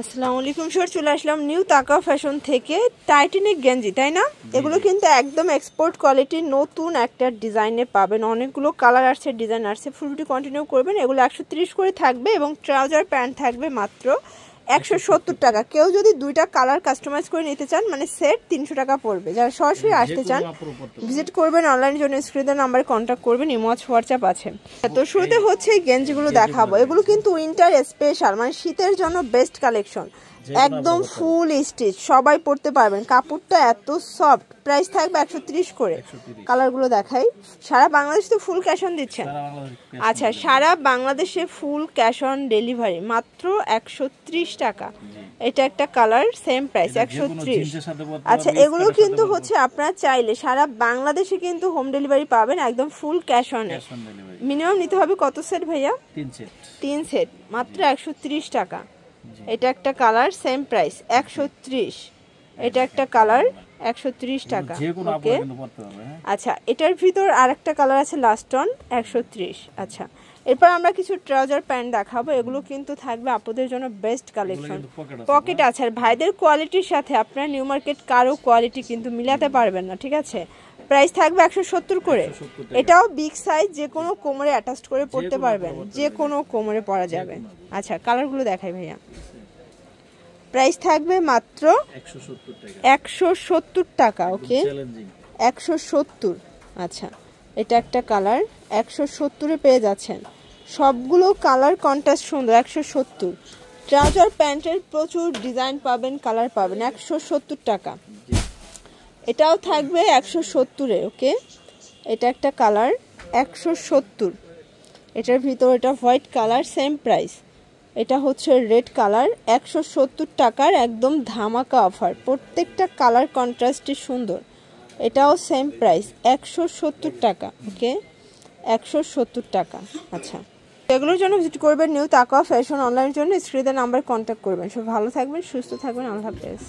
আসসালামু আলাইকুম স্যার, চলে আসলাম নিউ তাকা ফ্যাশন থেকে টাইটানিক গেঞ্জি, তাই না? এগুলো কিন্তু একদম এক্সপোর্ট কোয়ালিটির নতুন একটা ডিজাইনে পাবেন। অনেকগুলো কালার আসছে, ডিজাইন আসছে। ফুলটি কন্টিনিউ করবেন। এগুলো 130 করে থাকবে এবং ট্রাউজার প্যান্ট থাকবে মাত্র 170 টাকা। কেউ যদি দুইটা কালার কাস্টমাইজ করে নিতে চান, মানে সেট 300 টাকা পড়বে। যারা সরাসরি আসতে চান ভিজিট করবেন, অনলাইনের জন্য স্ক্রিনের নাম্বারে কন্ট্যাক্ট করবেন, ইমো হোয়াটসঅ্যাপ আছে। তো শুরুতে হচ্ছে গেঞ্জিগুলো দেখাবো। এগুলো কিন্তু উইন্টার স্পেশাল, মানে শীতের জন্য বেস্ট কালেকশন। একদম ফুল স্টিচ, সবাই পরতে পারবেন। কাপড়টা এত সফট। প্রাইস থাকবে 130 করে। কালারগুলো দেখাই। সারা বাংলাদেশ তো ফুল ক্যাশ অন দিচ্ছেন? আচ্ছা, সারা বাংলাদেশে ফুল ক্যাশ অন ডেলিভারি মাত্র 130 টাকা। এটা একটা কালার, সেম প্রাইস 130। আচ্ছা, এগুলো কিন্তু হচ্ছে আপনারা চাইলে সারা বাংলাদেশে কিন্তু হোম ডেলিভারি পাবেন, একদম ফুল ক্যাশ অনে। মিনিমাম নিতে হবে কত সেট ভাইয়া? 3 সেট, মাত্র 130 টাকা। এটা একটা কালার, সেম প্রাইস 130। এটা একটা কালার, 130 টাকা। ওকে, আচ্ছা, এটার ভিতর আরেকটা কালার আছে লাস্ট অন, 130। আচ্ছা, এরপর আমরা কিছু ট্রাউজার প্যান্ট দেখাবো। এগুলো কিন্তু থাকবে আপনাদের জন্য বেস্ট কালেকশন। পকেট আছে। আর ভাইদের কোয়ালিটির সাথে আপনারা নিউ মার্কেট কারো কোয়ালিটি কিন্তু মিলাতে পারবেন না, ঠিক আছে? প্রাইস থাকবে 170 করে। এটাও বিগ সাইজ, যে কোনো কোমরে অ্যাটাচ করে পরতে পারবেন, যে কোনো কোমরে পরা যাবে। আচ্ছা, কালারগুলো দেখাই ভাইয়া। প্রাইস থাকবে মাত্র 170 টাকা। ওকে, 170। আচ্ছা, এটা একটা কালার, 170-এ পেয়ে যাচ্ছেন। সবগুলো কালার কন্ট্রাস্ট সুন্দর। 170। ট্রাউজার প্যান্টের প্রচুর ডিজাইন পাবেন, কালার পাবেন। 170 টাকা। এটাও থাকবে 170-এ। ওকে, এটা একটা কালার, 170। এটার ভিতর এটা হোয়াইট কালার, সেম প্রাইস। এটা হচ্ছে রেড কালার, 170 টাকার একদম ধামাকা অফার। প্রত্যেকটা কালার কন্ট্রাস্টে সুন্দর। এটাও সেম প্রাইস, 170 টাকা। ওকে, 170 টাকা। আচ্ছা, এগুলোর জন্য ভিজিট করবেন নিউ তাকা ফ্যাশন, অনলাইনের জন্য স্ক্রিনের নাম্বার কন্ট্যাক্ট করবেন। সব ভালো থাকবেন, সুস্থ থাকবেন। আল্লাহ হাফেজ।